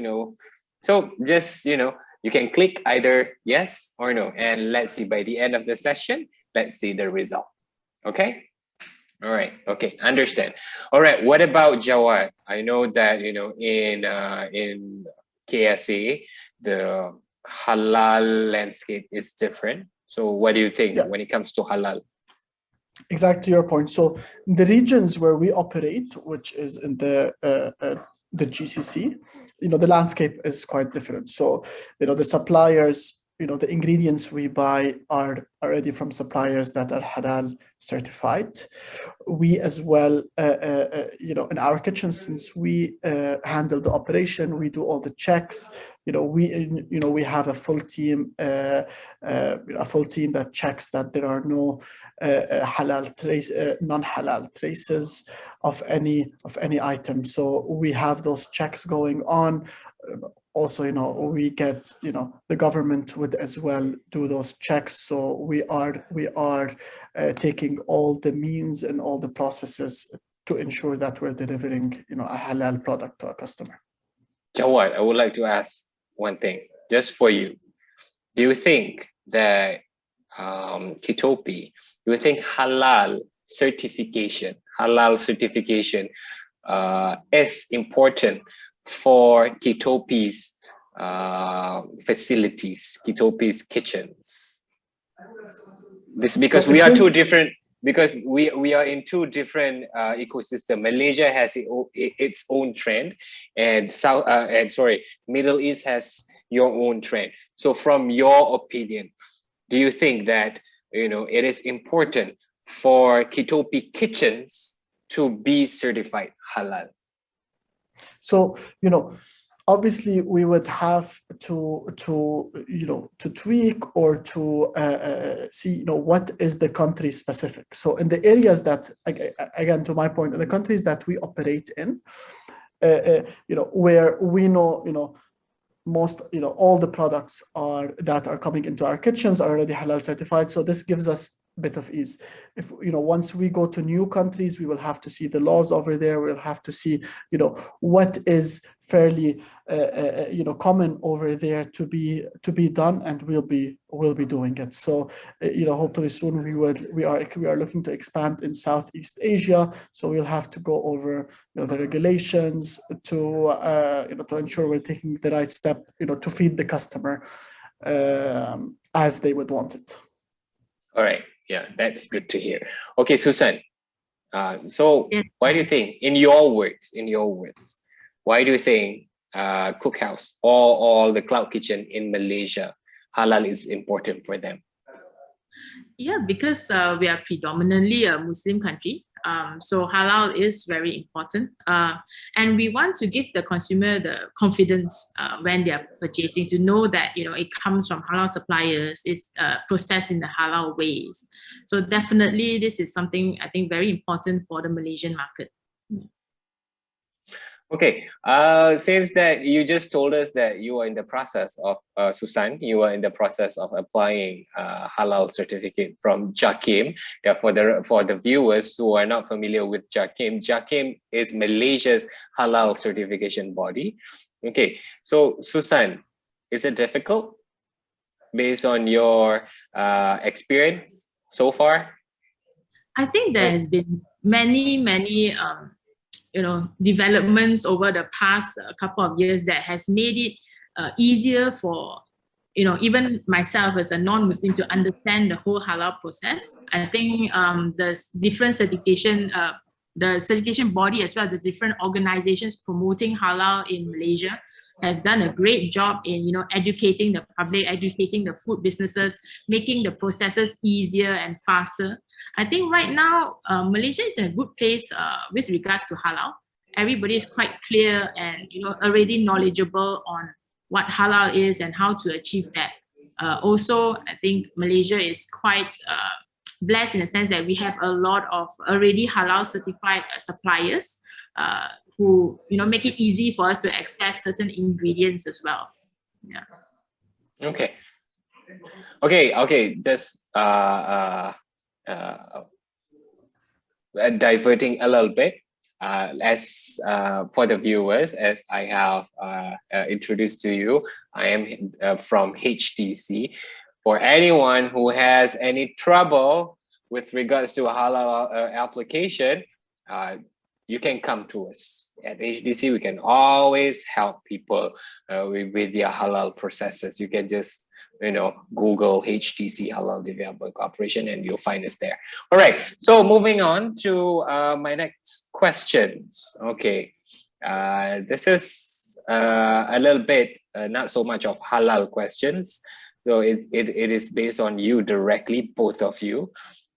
So just, you can click either yes or no. And let's see, by the end of the session, let's see the result. Okay? All right. Okay, understand. All right, what about Jawad? I know that, in KSA, the halal landscape is different. So what do you think when it comes to halal? Exactly your point. So the regions where we operate, which is in the GCC, the landscape is quite different. So, the suppliers, the ingredients we buy are already from suppliers that are halal certified. We as well, in our kitchen, since we handle the operation, we do all the checks. We have a full team, that checks that there are no non-halal traces of any item. So we have those checks going on. Also, we get, the government would as well do those checks. So we are taking all the means and all the processes to ensure that we're delivering, a halal product to our customer. Jawad, I would like to ask one thing just for you. Do you think that KITOPI, do you think halal certification is important for KITOPI's facilities, KITOPI's kitchens? This because we are two different. Because we are in two different ecosystem. Malaysia has its own trend, and Middle East has your own trend. So from your opinion, do you think that it is important for KITOPI kitchens to be certified halal? So obviously we would have to tweak or to see what is the country specific. So in the areas that, again, to my point, in the countries that we operate in, where we know most all the products that are coming into our kitchens are already halal certified. So this gives us a bit of ease. If once we go to new countries, we will have to see the laws over there. We'll have to see what is fairly common over there to be done, and we'll be doing it. So hopefully soon we are looking to expand in Southeast Asia. So we'll have to go over the regulations to ensure we're taking the right step to feed the customer as they would want it. All right. Yeah, that's good to hear. Okay, Susan. So why do you think, in your words, why do you think Cookhouse or the cloud kitchen in Malaysia, halal is important for them? Yeah, because we are predominantly a Muslim country. So halal is very important. And we want to give the consumer the confidence when they are purchasing, to know that it comes from halal suppliers, it's processed in the halal ways. So definitely this is something I think very important for the Malaysian market. Okay, since that you just told us that you are in the process of, Susan, you are in the process of applying halal certificate from JAKIM. Yeah, for the viewers who are not familiar with JAKIM, JAKIM is Malaysia's halal certification body. Okay, so Susan, is it difficult based on your experience so far? I think there has been many developments over the past couple of years that has made it easier for even myself as a non-Muslim to understand the whole halal process. I think the different certification, the certification body as well as the different organizations promoting halal in Malaysia has done a great job in educating the public, educating the food businesses, making the processes easier and faster. I think right now Malaysia is in a good place with regards to halal. Everybody is quite clear and already knowledgeable on what halal is and how to achieve that. Also, I think Malaysia is quite blessed in the sense that we have a lot of already halal certified suppliers who make it easy for us to access certain ingredients as well. Yeah. Okay. This diverting a little bit. As for the viewers, as I have introduced to you, I am from HTC. For anyone who has any trouble with regards to halal application, you can come to us at HTC. We can always help people with their halal processes. You can just Google HTC Halal Development Corporation and you'll find us there. All right, so moving on to my next questions. Okay, this is a little bit not so much of halal questions. So it is based on you directly, both of you.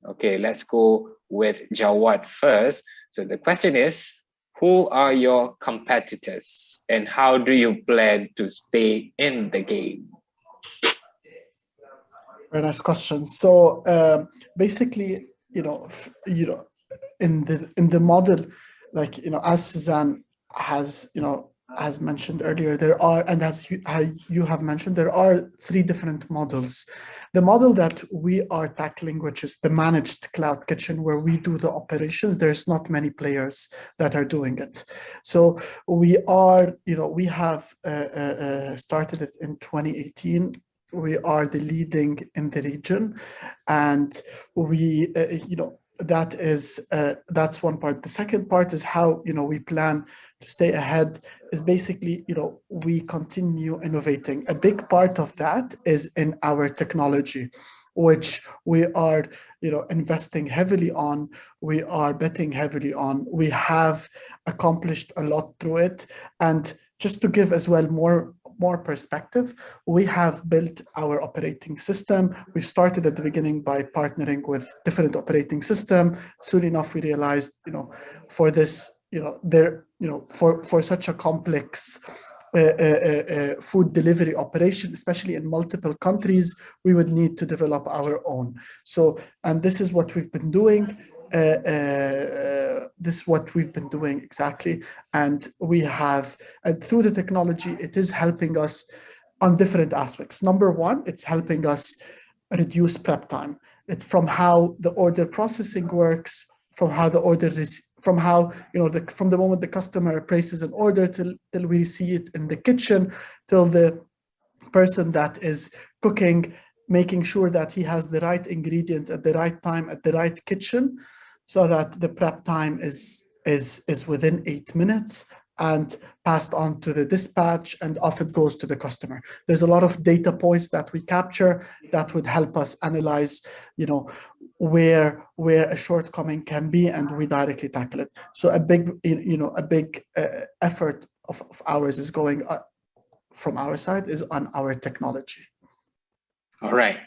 Okay, let's go with Jawad first. So the question is, who are your competitors and how do you plan to stay in the game? Very nice question. So basically, in the model, like as Suzanne has mentioned earlier, there are, and as you have mentioned, there are 3 different models. The model that we are tackling, which is the managed cloud kitchen, where we do the operations, there's not many players that are doing it. So we are, we have started it in 2018. We are the leading in the region, and we, that's one part. The second part is how we plan to stay ahead. Is basically we continue innovating. A big part of that is in our technology, which we are investing heavily on. We are betting heavily on. We have accomplished a lot through it, and just to give as well more perspective, we have built our operating system. We started at the beginning by partnering with different operating system. Soon enough, we realized, for this, for such a complex food delivery operation, especially in multiple countries, we would need to develop our own. So, and this is what we've been doing. This is what we've been doing exactly, and we have, and through the technology, it is helping us on different aspects. Number one, it's helping us reduce prep time. It's from how the order processing works, from how the order is, from how from the moment the customer places an order till we see it in the kitchen, till the person that is cooking, making sure that he has the right ingredient at the right time at the right kitchen, so that the prep time is within 8 minutes and passed on to the dispatch, and off it goes to the customer. There's a lot of data points that we capture that would help us analyze, where a shortcoming can be, and we directly tackle it. So a big effort of ours is going from our side is on our technology. All right.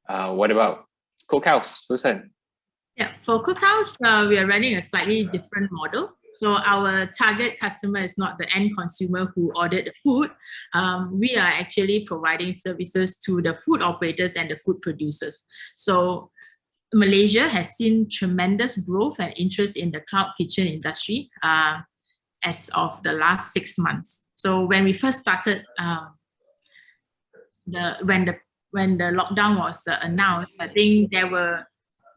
What about Cookhouse, Susan? Yeah, for Cookhouse, we are running a slightly different model. So our target customer is not the end consumer who ordered the food. We are actually providing services to the food operators and the food producers. So Malaysia has seen tremendous growth and interest in the cloud kitchen industry. as of the last 6 months. So when we first started, when the lockdown was announced, I think there were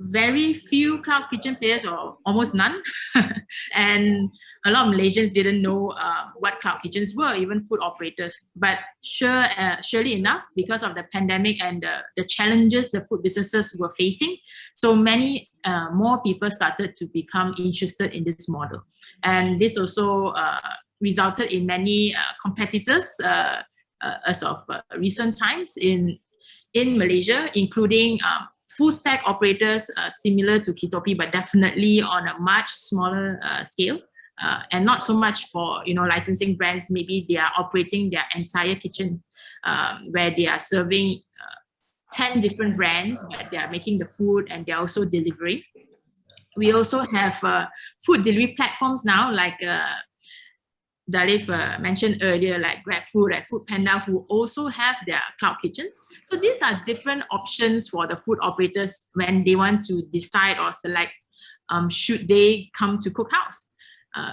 very few cloud kitchen players, or almost none. And a lot of Malaysians didn't know what cloud kitchens were, even food operators. But surely enough, because of the pandemic and the challenges the food businesses were facing, so many more people started to become interested in this model. And this also resulted in many competitors as of recent times in Malaysia, including full stack operators similar to KITOPI, but definitely on a much smaller scale, and not so much for licensing brands. Maybe they are operating their entire kitchen, where they are serving 10 different brands, but they are making the food and they are also delivering. We also have food delivery platforms now, like Dhaliff mentioned earlier, like GrabFood, like Foodpanda, who also have their cloud kitchens. So these are different options for the food operators when they want to decide or select should they come to Cookhouse.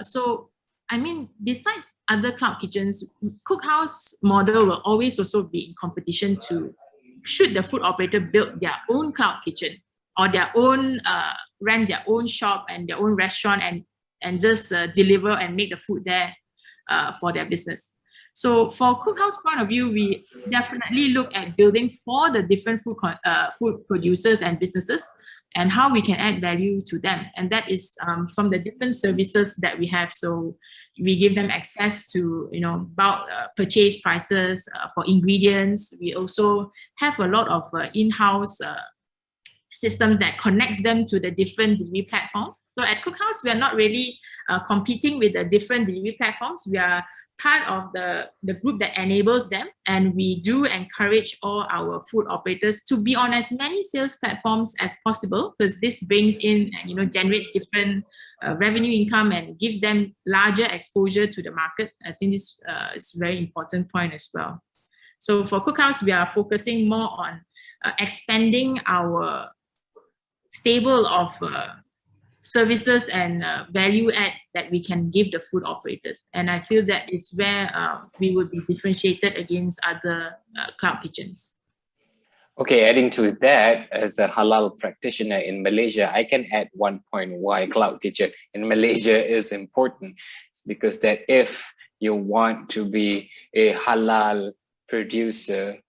So, I mean, besides other cloud kitchens, Cookhouse model will always also be in competition to, should the food operator build their own cloud kitchen or their own, rent their own shop and their own restaurant and just deliver and make the food there for their business. So for Cookhouse point of view, we definitely look at building for the different food producers and businesses and how we can add value to them. And that is from the different services that we have. So we give them access to, bulk purchase prices for ingredients. We also have a lot of in-house system that connects them to the different delivery platforms. So at Cookhouse, we are not really competing with the different delivery platforms. We are part of the group that enables them, and we do encourage all our food operators to be on as many sales platforms as possible, because this brings in, generates different revenue income and gives them larger exposure to the market. I think this is a very important point as well. So for Cookhouse, we are focusing more on expanding our stable of services and value add that we can give the food operators. And I feel that it's where we will be differentiated against other cloud kitchens. Okay, adding to that, as a halal practitioner in Malaysia, I can add one point why cloud kitchen in Malaysia is important. It's because that if you want to be a halal producer,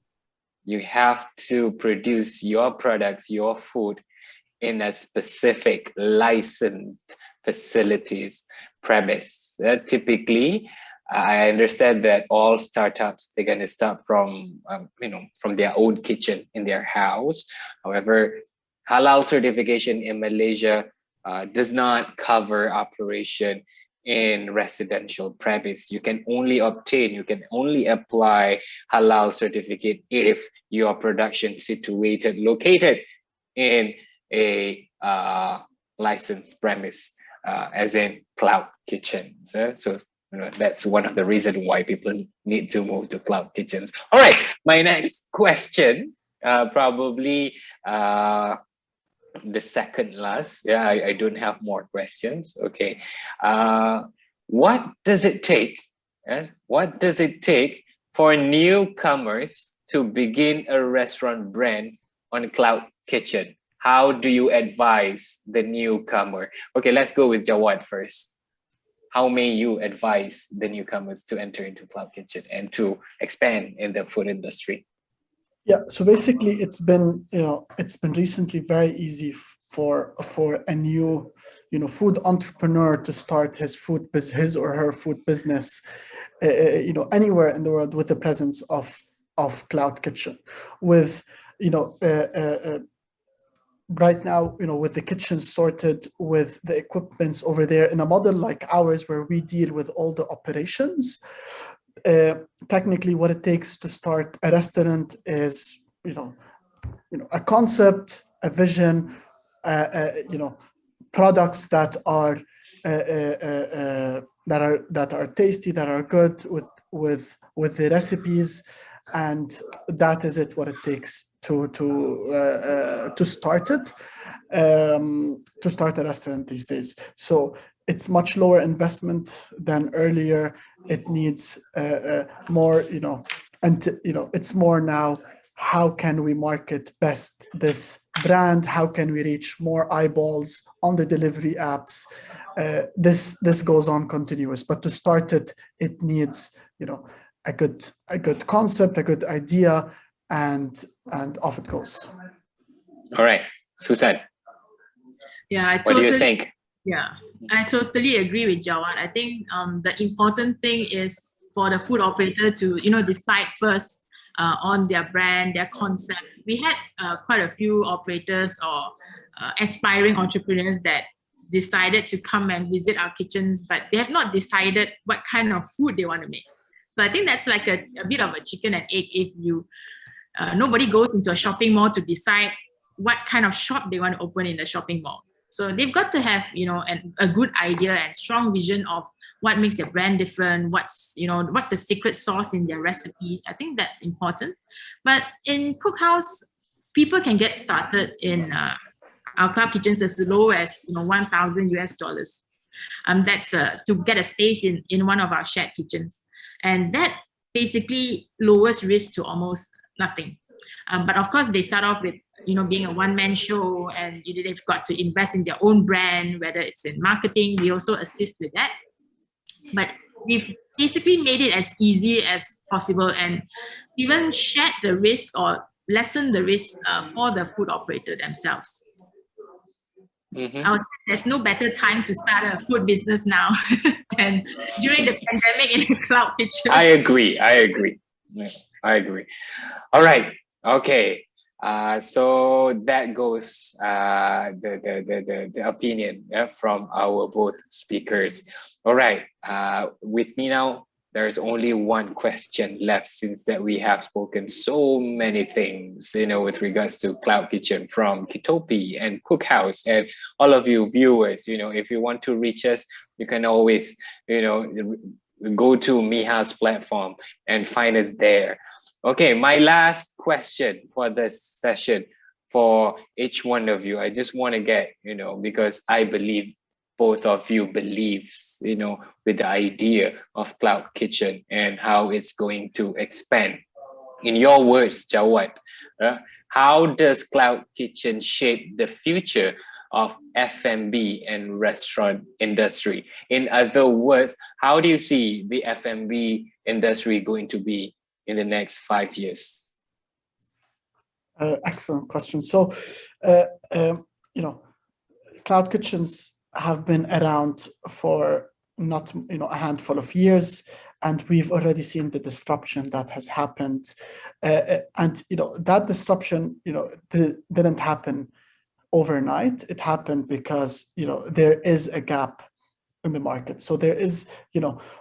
you have to produce your products, your food, in a specific licensed facilities premise. Typically, I understand that all startups, they're going to start from, from their own kitchen in their house. However, halal certification in Malaysia does not cover operation in residential premise. You can only apply halal certificate if your production located in a licensed premise, as in cloud kitchens. So that's one of the reasons why people need to move to cloud kitchens. All right, my next question, probably the second last. Yeah, I don't have more questions. Okay, what does it take? What does it take for newcomers to begin a restaurant brand on a cloud kitchen? How do you advise the newcomer? Okay, let's go with Jawad first. How may you advise the newcomers to enter into cloud kitchen and to expand in the food industry? Yeah, so basically it's been recently very easy for a new food entrepreneur to start his or her food business anywhere in the world with the presence of cloud kitchen. With right now, with the kitchen sorted, with the equipments over there, in a model like ours where we deal with all the operations, technically what it takes to start a restaurant is, a concept, a vision, products that are tasty, that are good with the recipes, and that is what it takes to start it, to start a restaurant these days. So it's much lower investment than earlier. It needs more, and it's more now. How can we market best this brand? How can we reach more eyeballs on the delivery apps? This goes on continuous, but to start it, it needs a good concept, a good idea, and off it goes. All right, Susan. Yeah, What do you think? Yeah, I totally agree with Jawad. I think the important thing is for the food operator to decide first on their brand, their concept. We had quite a few operators or aspiring entrepreneurs that decided to come and visit our kitchens, but they have not decided what kind of food they want to make. So I think that's like a bit of a chicken and egg. If you nobody goes into a shopping mall to decide what kind of shop they want to open in the shopping mall. So they've got to have a good idea and strong vision of what makes their brand different, what's the secret sauce in their recipes. I think that's important. But in Cookhouse, people can get started in our cloud kitchens as low as $1,000 That's to get a space in one of our shared kitchens, and that basically lowers risk to almost nothing. But of course, they start off with being a one-man show, and they've got to invest in their own brand, whether it's in marketing. We also assist with that. But we've basically made it as easy as possible and even shared the risk or lessen the risk for the food operator themselves. Mm-hmm. I would say there's no better time to start a food business now than during the pandemic in a cloud kitchen. I agree. All right. Okay. So that goes the opinion from our both speakers. All right. With me now, there's only one question left, since that we have spoken so many things, with regards to Cloud Kitchen from KITOPI and Cookhouse, and all of you viewers, if you want to reach us, you can always, go to MIHAS platform and find us there. Okay, my last question for this session for each one of you, I just want to get, because I believe both of you believes, with the idea of Cloud Kitchen and how it's going to expand. In your words, Jawad, how does Cloud Kitchen shape the future of F&B and restaurant industry? In other words, how do you see the F&B industry going to be in the next 5 years? Excellent question. So, cloud kitchens have been around for not a handful of years, and we've already seen the disruption that has happened. And that disruption didn't happen overnight. It happened because there is a gap in the market. So there is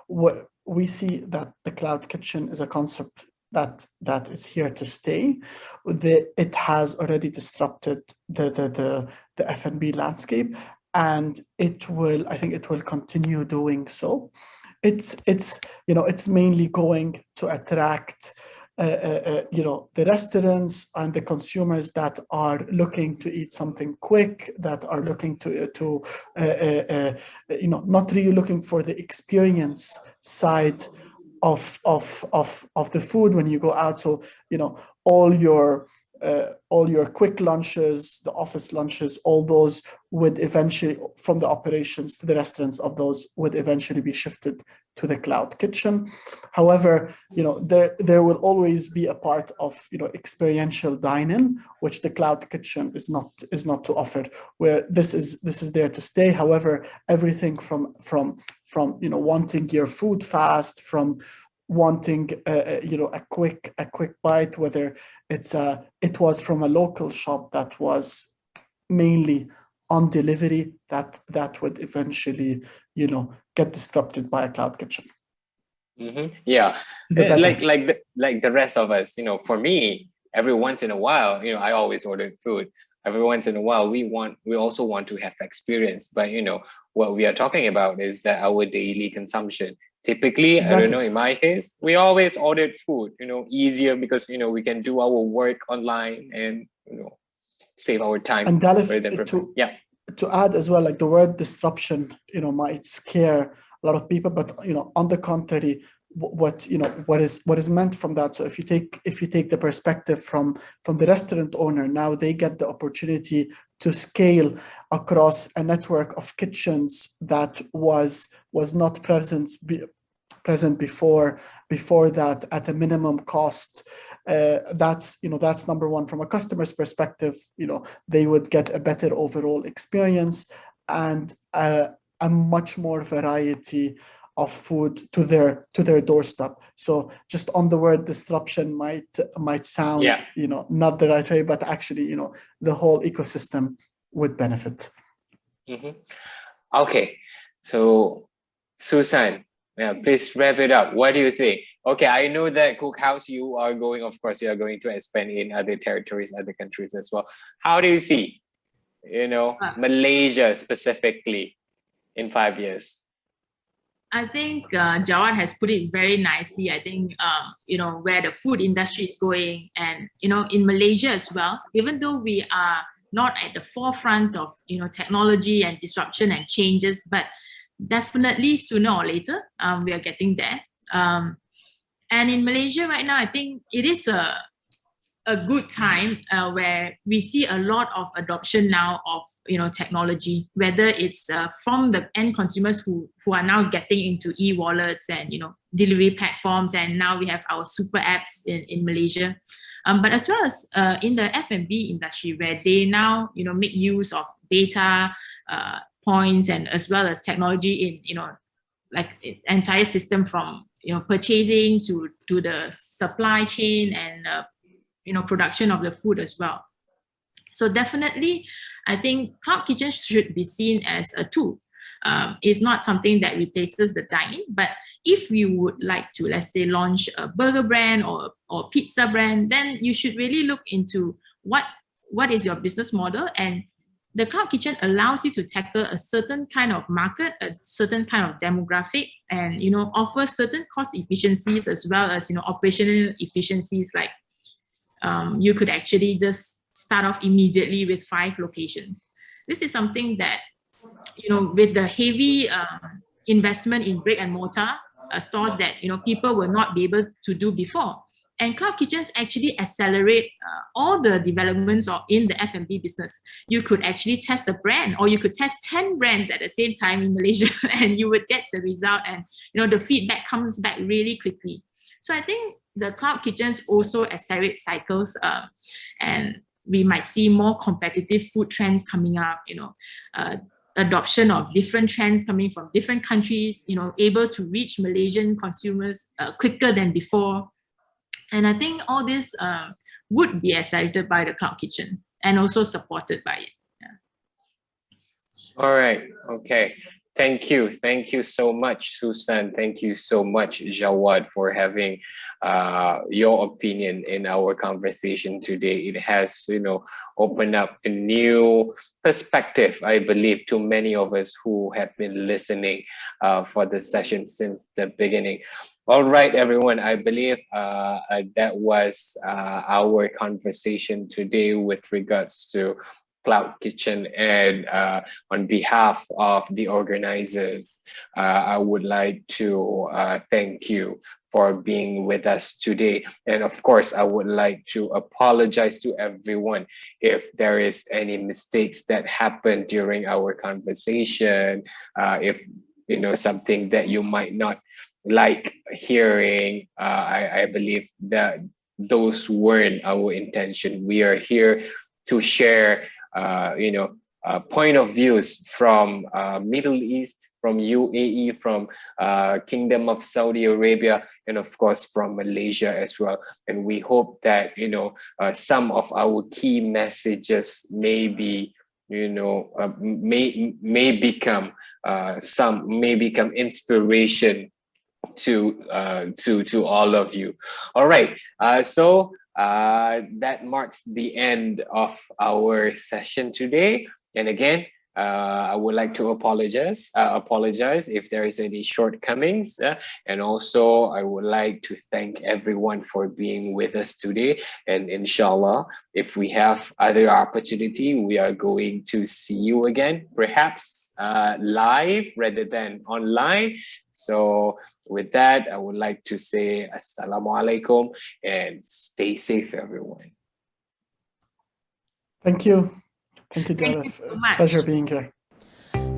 what we see, that the cloud kitchen is a concept that is here to stay. It has already disrupted the F&B landscape, and I think it will continue doing so. It's mainly going to attract the restaurants and the consumers that are looking to eat something quick, that are looking to not really looking for the experience side of the food when you go out. So all your quick lunches, the office lunches, all those would eventually, from the operations to the restaurants of those, would eventually be shifted to the cloud kitchen. However, there will always be a part of experiential dining, which the cloud kitchen is not to offer, where this is there to stay. However, everything from wanting your food fast, from wanting a quick bite, whether it was from a local shop that was mainly on delivery, that would eventually get disrupted by a cloud kitchen. Mm-hmm. Yeah, like the rest of us, for me, every once in a while, I always order food. Every once in a while, we also want to have experience. But what we are talking about is that our daily consumption. Typically, exactly. I don't know, in my case, we always ordered food, easier because, we can do our work online and, save our time. And Dhaliff, to add as well, like the word disruption, might scare a lot of people, but on the contrary, what is meant from that. So if you take the perspective from the restaurant owner, now they get the opportunity to scale across a network of kitchens that was not present before that at a minimum cost. That's number one. From a customer's perspective, they would get a better overall experience and a much more variety of food to their doorstep. So just on the word disruption might sound not the right way, but actually the whole ecosystem would benefit. Okay, so Susan, please wrap it up. What do you think? Okay, I know that Cookhouse, you are going to expand in other territories, other countries as well. How do you see, Malaysia specifically in 5 years? I think Jawad has put it very nicely. I think, where the food industry is going, and, in Malaysia as well, even though we are not at the forefront of, technology and disruption and changes, but definitely sooner or later, we are getting there. And in Malaysia right now, I think it is a good time where we see a lot of adoption now of technology, whether it's from the end consumers who are now getting into e-wallets and delivery platforms, and now we have our super apps in Malaysia, but as well as in the F&B industry, where they now make use of data points, and as well as technology in like entire system from purchasing to the supply chain and production of the food as well. So definitely, I think cloud kitchen should be seen as a tool. It's not something that replaces the dine, but if you would like to, let's say, launch a burger brand or pizza brand, then you should really look into what is your business model. And the cloud kitchen allows you to tackle a certain kind of market, a certain kind of demographic, and offer certain cost efficiencies as well as operational efficiencies. Like you could actually just start off immediately with 5 locations. This is something that with the heavy investment in brick and mortar stores that people will not be able to do before. And cloud kitchens actually accelerate all the developments in the F&B business. You could actually test a brand, or you could test 10 brands at the same time in Malaysia, and you would get the result, and the feedback comes back really quickly. So I think the cloud kitchens also accelerate cycles, and we might see more competitive food trends coming up, adoption of different trends coming from different countries, able to reach Malaysian consumers quicker than before. And I think all this would be accelerated by the cloud kitchen and also supported by it. All right. Okay. Thank you. Thank you so much, Susan. Thank you so much, Jawad, for having your opinion in our conversation today. It has, opened up a new perspective, I believe, to many of us who have been listening for the session since the beginning. All right, everyone. I believe that was our conversation today with regards to Cloud Kitchen, and on behalf of the organizers, I would like to thank you for being with us today. And of course, I would like to apologize to everyone if there is any mistakes that happened during our conversation, if something that you might not like hearing. I believe that those weren't our intention. We are here to share point of views from Middle East, from UAE, from Kingdom of Saudi Arabia, and of course from Malaysia as well. And we hope that some of our key messages may be may become inspiration to all of you. All right, so that marks the end of our session today. And again, I would like to apologize if there is any shortcomings, and also I would like to thank everyone for being with us today. And inshallah, if we have other opportunity, we are going to see you again, perhaps live rather than online. So with that, I would like to say Assalamu alaikum and stay safe, everyone. Thank you. Thank you, Thank you Dhaliff. so It's a much. pleasure being here.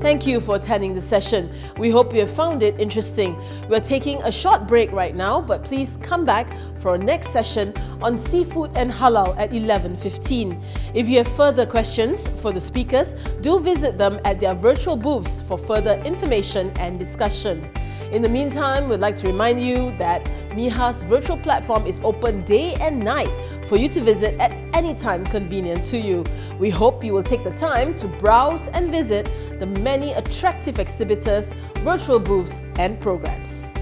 Thank you for attending the session. We hope you have found it interesting. We're taking a short break right now, but please come back for our next session on seafood and halal at 11:15. If you have further questions for the speakers, do visit them at their virtual booths for further information and discussion. In the meantime, we'd like to remind you that MIHAS virtual platform is open day and night for you to visit at any time convenient to you. We hope you will take the time to browse and visit the many attractive exhibitors, virtual booths, and programs.